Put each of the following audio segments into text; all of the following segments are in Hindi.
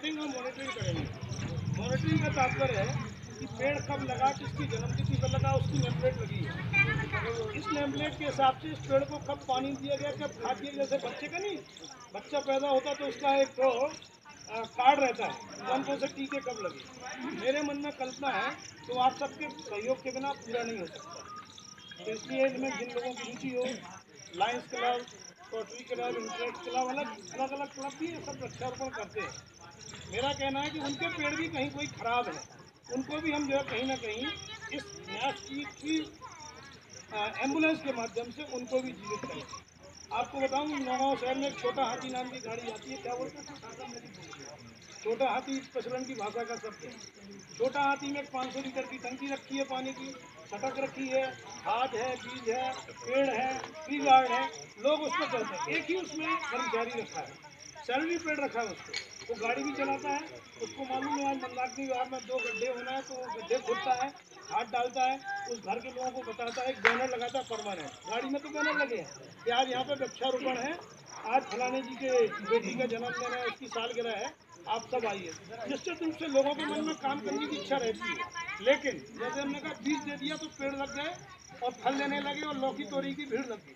मॉनिटरिंग हम मॉनिटरिंग करेंगे। मॉनिटरिंग का तात्पर्य है कि पेड़ कब लगा, किसकी जन्मतिथि पर लगा, उसकी नेम प्लेट लगी है। इस नेम प्लेट के हिसाब से इस पेड़ को कब पानी दिया गया, कब खाद दिया। जैसे बच्चे का नहीं, बच्चा पैदा होता तो उसका एक तो कार्ड रहता है, कौन कौन से टीके कब लगे। मेरे मन में कल्पना है तो आप सबके सहयोग के बिना पूरा नहीं हो सकता। तो इसलिए इसमें जिन लोगों की रुचि हो, Lions club, rotary club, interest club, अलग अलग क्लब भी ये सब वृक्षारोपण करते हैं। मेरा कहना है कि उनके पेड़ भी कहीं कोई खराब है, उनको भी हम जो है कहीं ना कहीं इस न्यास की एम्बुलेंस के माध्यम से उनको भी जीवित करें। आपको बताऊं, नौगांव शहर में एक छोटा हाथी नाम की गाड़ी आती है, क्या बोलते हैं, छोटा हाथी प्रचलन की भाषा का शब्द है। छोटा हाथी में 500 लीटर की टंकी रखी है, पानी की सटक रखी है, खाद है, बीज है, पेड़ है, ट्री गार्ड है, लोग उस पर चलते हैं। एक ही उसमें कर्मचारी रखा है, सैलरी पेड़ रखा है उसको, वो गाड़ी भी चलाता है। उसको मालूम है आज मंदाकिनी विहार में 2 गड्ढे होना है, तो वो गड्ढे खोदता है, खाद डालता है, उस घर के लोगों को बताता है, एक बैनर लगाता है परमानेंट। गाड़ी में तो बैनर लगे हैं कि आज यहाँ पे वृक्षारोपण है, आज फलाने जी के बेटी का जन्मदिन है, उसकी सालगिरह है, आप सब आइए। निश्चित रूप से लोगों के मन में काम करने की इच्छा रहती है, लेकिन जैसे हमने कहा बीज दे दिया तो पेड़ लग गए और फल देने लगे और लौकी तोरी की भीड़ लग गई।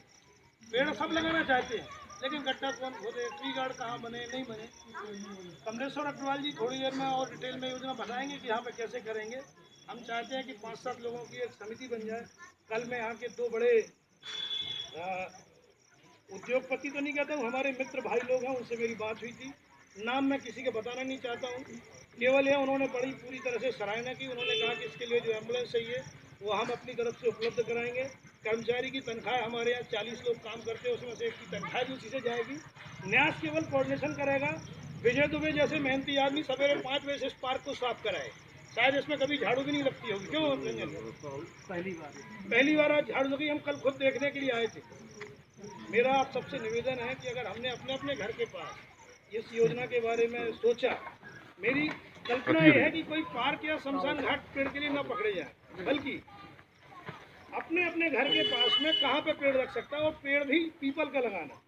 पेड़ सब लगाना चाहते हैं, लेकिन गड्ढा कौन खोदे, ट्री गार्ड कहाँ बने, नहीं बने। कमलेश्वर अग्रवाल जी थोड़ी देर में और डिटेल में योजना बताएंगे कि यहाँ पे कैसे करेंगे। हम चाहते हैं कि 5-7 लोगों की एक समिति बन जाए। कल मैं यहाँ के 2 बड़े उद्योगपति तो नहीं कहता हूँ, हमारे मित्र भाई लोग हैं, उनसे मेरी बात हुई थी। नाम मैं किसी के बताना नहीं चाहता हूँ, केवल ये उन्होंने बड़ी पूरी तरह से सराहना की। उन्होंने कहा कि इसके लिए जो एम्बुलेंस चाहिए वो हम अपनी तरफ से उपलब्ध कराएंगे। कर्मचारी की तनख्वाह, हमारे यहाँ 40 लोग काम करते हैं, उसमें से एक की तनख्वाह भी उसी से जाएगी। न्यास केवल कोऑर्डिनेशन करेगा। विजय दुबे जैसे मेहनती आदमी सवेरे 5 बजे से इस पार्क को साफ कराए। शायद इसमें कभी झाड़ू भी नहीं लगती होगी, क्यों रंजन? पहली बार आज झाड़ू लगी, हम कल खुद देखने के लिए आए थे। मेरा आप सबसे निवेदन है कि अगर हमने अपने अपने घर के पास इस योजना के बारे में सोचा, मेरी कल्पना यह है कि कोई पार्क या शमशान घाट पेड़ के लिए न पकड़े जाए, बल्कि अपने अपने घर के पास में कहाँ पे पेड़ रख सकता है, और पेड़ भी पीपल का लगाना।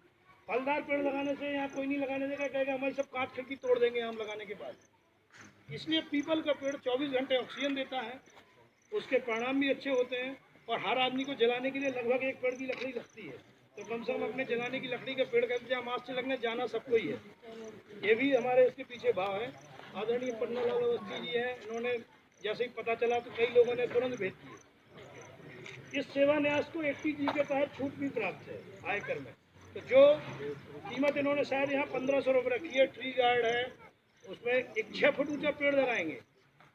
फलदार पेड़ लगाने से यहाँ कोई नहीं लगाने देगा, कहेगा हमारी सब कांच खिड़की तोड़ देंगे आम लगाने के बाद। इसलिए पीपल का पेड़ 24 घंटे ऑक्सीजन देता है, उसके परिणाम भी अच्छे होते हैं, और हर आदमी को जलाने के लिए लगभग 1 पेड़ की लकड़ी लगती है। तो कम से कम अपने जलाने की लकड़ी के पेड़ का इंतजाम आज से लगने जाना सबको ही है। ये भी हमारे इसके पीछे भाव है। आदरणीय पन्ना लाल अवस्थी जी हैं, इन्होंने जैसे ही पता चला तो कई लोगों ने तुरंत भेज दिए। इस सेवा न्यास को 80 जी के तहत छूट भी प्राप्त है आयकर में। तो जो कीमत इन्होंने शायद यहाँ 1500 रुपये रखी है, ट्री गार्ड है, उसमें एक 6 फुट ऊंचा पेड़ लगाएंगे,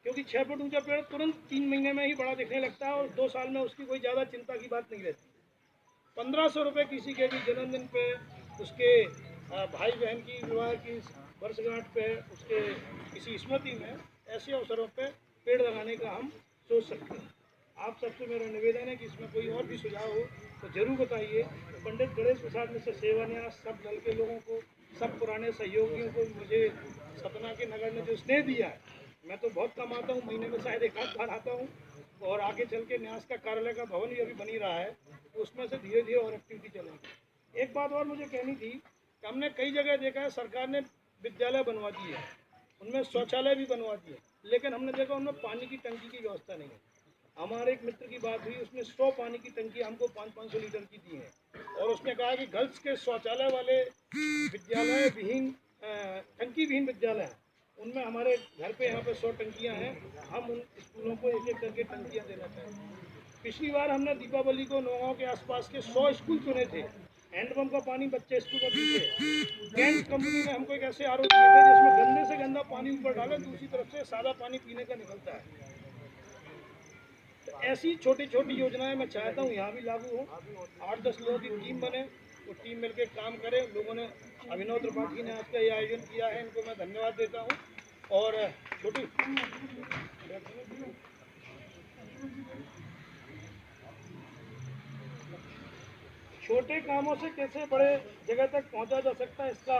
क्योंकि 6 फुट ऊंचा पेड़ तुरंत 3 महीने में ही बड़ा दिखने लगता है, और 2 साल में उसकी कोई ज़्यादा चिंता की बात नहीं रहती। 1500 रुपये किसी के भी जन्मदिन पे, उसके भाई बहन की विवाह की वर्षगांठ पे, उसके किसी स्मृति में, ऐसे अवसरों पे पेड़ लगाने का हम सोच सकते हैं। आप सबसे मेरा निवेदन है कि इसमें कोई और भी सुझाव हो तो जरूर बताइए। पंडित गणेश प्रसाद मिश्र सेवा न्यास, सब दल के लोगों को, सब पुराने सहयोगियों को, मुझे सतना के नगर ने जो स्नेह दिया है, मैं तो बहुत कम आता हूँ, महीने में शायद 1 आध बार आता हूँ, और आगे चल के न्यास का कार्यालय का भवन भी अभी बन ही रहा है, तो उसमें से धीरे धीरे और एक्टिविटी चलेगी। एक बात और मुझे कहनी थी कि हमने कई जगह देखा है, सरकार ने विद्यालय बनवा दिए हैं, उनमें शौचालय भी बनवा दिए, लेकिन हमने देखा उनमें पानी की टंकी की व्यवस्था नहीं है। हमारे एक मित्र की बात हुई, उसने 100 पानी की टंकी हमको 500-500 लीटर की दी है, और उसने कहा कि गर्ल्स के शौचालय वाले विद्यालय विहीन, टंकी विहीन विद्यालय हैं, उनमें हमारे घर पे यहाँ पे 100 टंकियाँ हैं, हम उन स्कूलों को एक एक करके टंकियाँ देना चाहते हैं। पिछली बार हमने दीपावली को नौगांव के आसपास के 100 स्कूल चुने थे, हैंडपम्प का पानी बच्चे स्कूल में पीते। कैंट कंपनी ने हमको एक ऐसे आरोप दिए थे जिसमें गंदे से गंदा पानी ऊपर डाले, दूसरी तरफ से सादा पानी पीने का निकलता है। तो ऐसी छोटी छोटी योजनाएं मैं चाहता हूँ यहाँ भी लागू हो। 8-10 लोगों की टीम बने, वो टीम मिलकर काम करे। लोगों ने, अभिनव त्रिपाठी ने आज का ये आयोजन किया है, इनको मैं धन्यवाद देता हूँ। और छोटे कामों से कैसे बड़े जगह तक पहुंचा जा सकता है, इसका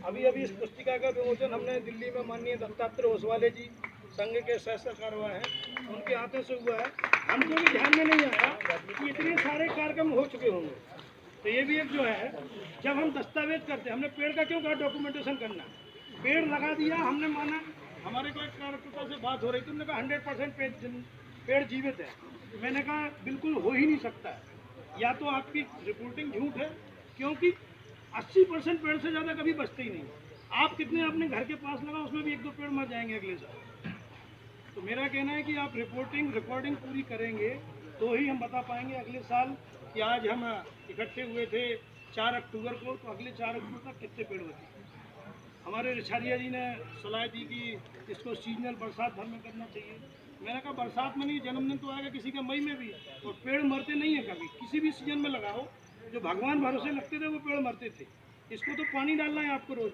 अभी इस पुस्तिका का विमोचन हमने दिल्ली में माननीय दत्तात्रेय ओसवाले जी, संघ के सहसकार हुआ है, उनके हाथों से हुआ है। हमको भी ध्यान में नहीं आया कि इतने सारे कार्यक्रम हो चुके होंगे। तो ये भी एक जो है, जब हम दस्तावेज करते हैं, हमने पेड़ का क्यों कहा डॉक्यूमेंटेशन करना, पेड़ लगा दिया हमने, माना हमारे को एक कार्यकर्ता से बात हो रही थी, उन्होंने कहा 100% पेड़ जीवित है। मैंने कहा बिल्कुल हो ही नहीं सकता है, या तो आपकी रिपोर्टिंग झूठ है, क्योंकि 80% पेड़ से ज़्यादा कभी बचते ही नहीं। आप कितने अपने घर के पास लगा, उसमें भी 1-2 पेड़ मर जाएंगे अगले साल। तो मेरा कहना है कि आप रिकॉर्डिंग पूरी करेंगे तो ही हम बता पाएंगे अगले साल कि आज हम इकट्ठे हुए थे 4 अक्टूबर को, तो अगले 4 अक्टूबर तक कितने पेड़ बचे। हमारे रिछारिया जी ने सलाह दी कि इसको सीजनल बरसात भर में करना चाहिए। मैंने कहा बरसात में नहीं, जन्मदिन तो आएगा किसी का मई में भी, और पेड़ मरते नहीं है कभी, किसी भी सीजन में लगाओ। जो भगवान भरोसे लगते थे वो पेड़ मरते थे। इसको तो पानी डालना है आपको रोज,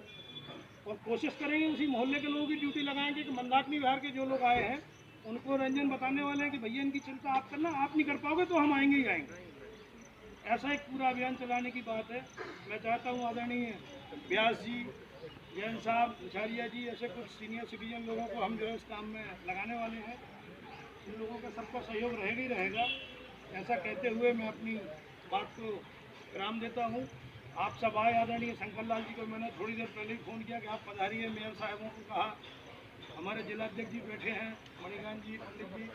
और कोशिश करेंगे उसी मोहल्ले के लोगों की ड्यूटी लगाएंगे कि मंदाकिनी विहार के जो लोग आए हैं उनको रंजन बताने वाले हैं कि भैया इनकी चिंता आप करना, आप नहीं कर पाओगे तो हम आएंगे ही आएंगे। ऐसा एक पूरा अभियान चलाने की बात है। मैं चाहता हूँ आदरणीय व्यास जी, जैन साहब, रिछारिया जी, ऐसे कुछ सीनियर सिटीजन लोगों को हम जो है इस काम में लगाने वाले हैं। इन लोगों का सबका सहयोग रहेगा ही रहेगा। ऐसा कहते हुए मैं अपनी बात को विराम देता हूँ। आप सब आए, आदरणीय शंकर लाल जी को मैंने थोड़ी देर पहले ही फ़ोन किया कि आप पधारिए। मेयर साहबों को कहा, हमारे जिलाध्यक्ष जी बैठे हैं, मणिकांत जी, पंडित जी,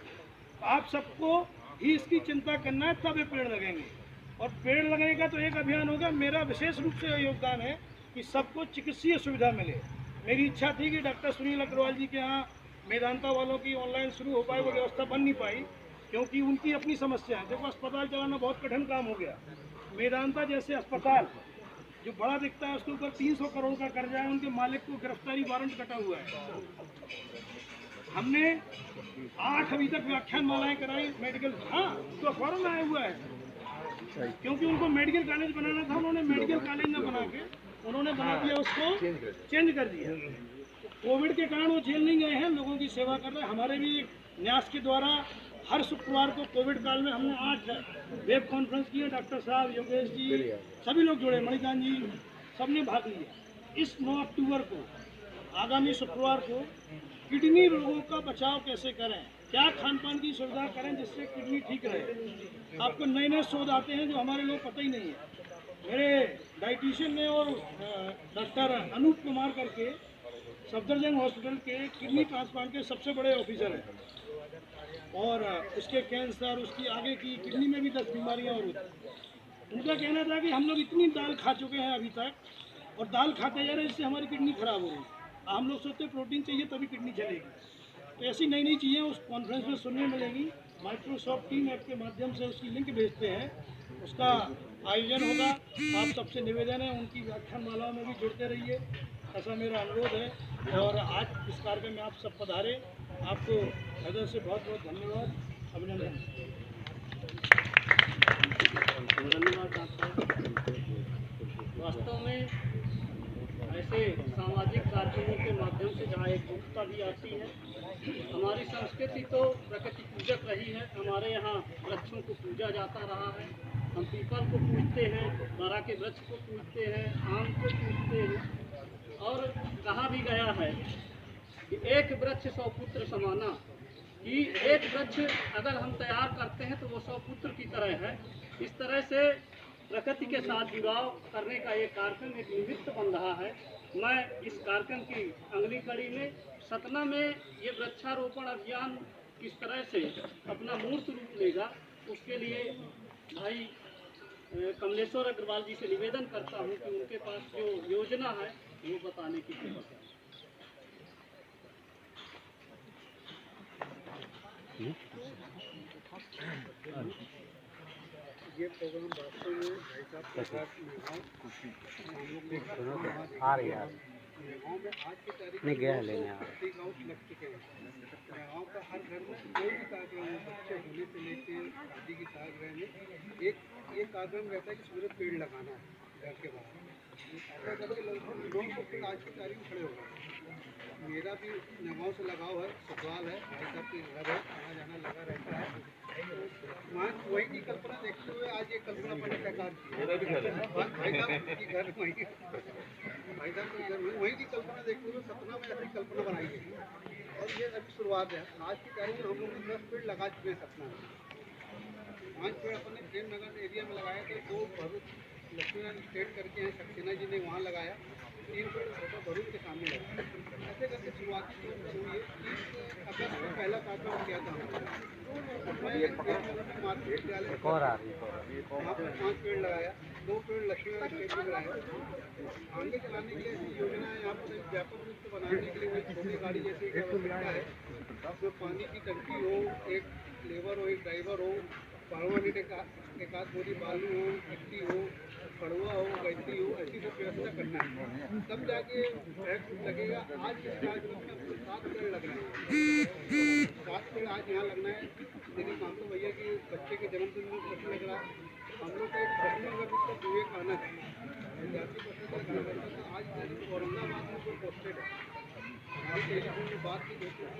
आप सबको ही इसकी चिंता करना है, तब ये पेड़ लगेंगे। और पेड़ लगने का तो एक अभियान होगा। मेरा विशेष रूप से योगदान है कि सबको चिकित्सीय सुविधा मिले। मेरी इच्छा थी कि डॉक्टर सुनील अग्रवाल जी के यहाँ मेदांता वालों की ऑनलाइन शुरू हो पाए, वो व्यवस्था बन नहीं पाई क्योंकि उनकी अपनी समस्या है। देखो अस्पताल चलाना बहुत कठिन काम हो गया। मेदांता जैसे अस्पताल जो बड़ा दिखता है उसके ऊपर 300 करोड़ का कर्जा है, उनके मालिक को गिरफ्तारी वारंट कटा हुआ है। हमने 8 अभी तक व्याख्यान मालाएं कराई मेडिकल, हाँ तो अखबारों में आया हुआ है, क्योंकि उनको मेडिकल कॉलेज बनाना था, उन्होंने मेडिकल कॉलेज न बना के उन्होंने बना दिया, उसको चेंज कर दिया। कोविड के कारण वो जेल नहीं गए हैं, लोगों की सेवा कर रहे हैं। हमारे भी न्यास के द्वारा हर शुक्रवार को कोविड काल में हमने 8 वेब कॉन्फ्रेंस किए। डॉक्टर साहब, योगेश जी, सभी लोग जुड़े, मणिकांत जी, सबने भाग लिया। इस 9 अक्टूबर को, आगामी शुक्रवार को, किडनी रोगों का बचाव कैसे करें, क्या खान पान की सुविधा करें जिससे किडनी ठीक रहे। आपको नए नए शोध आते हैं जो हमारे लोग पता ही नहीं है। मेरे डाइटिशियन ने और डॉक्टर अनूप कुमार करके सफदरजंग हॉस्पिटल के किडनी ट्रांसप्लांट के सबसे बड़े ऑफिसर हैं, और उसके कैंसर, उसकी आगे की किडनी में भी 10 बीमारियाँ और होती। उनका कहना था कि हम लोग इतनी दाल खा चुके हैं अभी तक, और दाल खाते जा रहे हैं, इससे हमारी किडनी खराब हो रही है। हम लोग सोचते प्रोटीन चाहिए तभी किडनी चलेगी। तो ऐसी नई नई चीज़ें उस कॉन्फ्रेंस में सुनने मिलेगी। माइक्रोसॉफ्ट टीम ऐप के माध्यम से उसकी लिंक भेजते हैं, उसका आयोजन होगा। आप सबसे निवेदन है उनकी व्याख्यान मालाओं में भी जुड़ते रहिए, ऐसा मेरा अनुरोध है। और आज इस कार्यक्रम में आप सब पधारे, आपको हृदय से बहुत बहुत धन्यवाद, अभिनंदन। वास्तव में ऐसे सामाजिक कार्यक्रमों के माध्यम से जहाँ एकजुटता भी आती है। हमारी संस्कृति तो प्रकृति पूजक रही है, हमारे यहाँ वृक्षों को पूजा जाता रहा है। हम पीपल को पूजते हैं, बरा के वृक्ष को पूजते हैं, आम को पूजते हैं, और कहा भी गया है कि एक वृक्ष 100 पुत्र समाना, कि एक वृक्ष अगर हम तैयार करते हैं तो वो 100 पुत्र की तरह है। इस तरह से प्रकृति के साथ जुड़ाव करने का ये कार्यक्रम एक निमित्त बन रहा है। मैं इस कार्यक्रम की अगली कड़ी में सतना में ये वृक्षारोपण अभियान किस तरह से अपना मूर्त रूप लेगा, उसके लिए भाई कमलेश्वर अग्रवाल जी से निवेदन करता हूँ कि उनके पास जो योजना है वो बताने की जरूरत है। ये प्रोग्राम वास्तव में भाई साहब के साथ आ रही है गाँव में आज की तारीख नहीं गया लेने प्रति गाँव लग चुके हैं। गाँव का हर घर में कोई भी कार्यक्रम हो, बच्चे होने से लेकर शादी की सालगिरह में एक कार्यक्रम रहता है कि सूरज पेड़ लगाना है घर के बाहर। ऐसा करके लगभग 900 पेड़ आज की तारीख में खड़े हो गए। मेरा भी नगाँव से लगाव है, ससुराल है, भाई साहब के घर है, आना जाना लगा रहता है। वहाँ वहीं की कल्पना देखते हुए आज ये कल्पना मैंने साकार की। भाई साहब की घर वहीं, भाई साहब के घर वहीं की कल्पना देखते हुए सपना में ऐसी कल्पना बनाई गई, और ये अभी शुरुआत है। आज की तारीख में हम लोग 10 पेड़ लगा चुके हैं सपना में। 5 पेड़ अपने प्रेम नगर एरिया में लगाए थे, 2 भरूच लक्ष्मीनारायण स्टेट करके हैं, सक्सेना जी ने वहाँ लगाया, 3 पेड़ छोटा भरूच के सामने लगा। ऐसे करके शुरुआती तौर पर हुई है। 30 अगस्त को पहला कार्यक्रम किया था हमने। मैं माध्यमिक विद्यालय वहाँ पर 5 पेड़ लगाया, 2 पेड़ लक्ष्मीनगर क्षेत्र में लगाया। आगे चलाने के लिए ऐसी योजना है यहाँ पर एक व्यापक रूप से बनाने के लिए वही छोटी गाड़ी जैसे एक आवश्यकता है, जो पानी की टंकी हो, एक लेबर हो, एक ड्राइवर हो, परमानेंट एक आध बोरी बालू हो, मिट्टी हो, कड़वा हो, गैसी हो, ऐसी सब व्यवस्था करना है, तब जाके टैक्स लगेगा। आज इस कार्यक्रम में अपने 7 पेड़ लग रहे हैं, 7 पेड़ आज यहाँ लगना है। लेकिन मान लो भैया कि बच्चे के जन्मदिन में प्रश्न लग रहा है, हम लोग का एक प्रश्न अगर इसका विवेकानंद जाति परिषद का कार्यकर्ता था, आज औरंगाबाद में कोई पोस्टेड है। हमारी टेलीफोन में बात की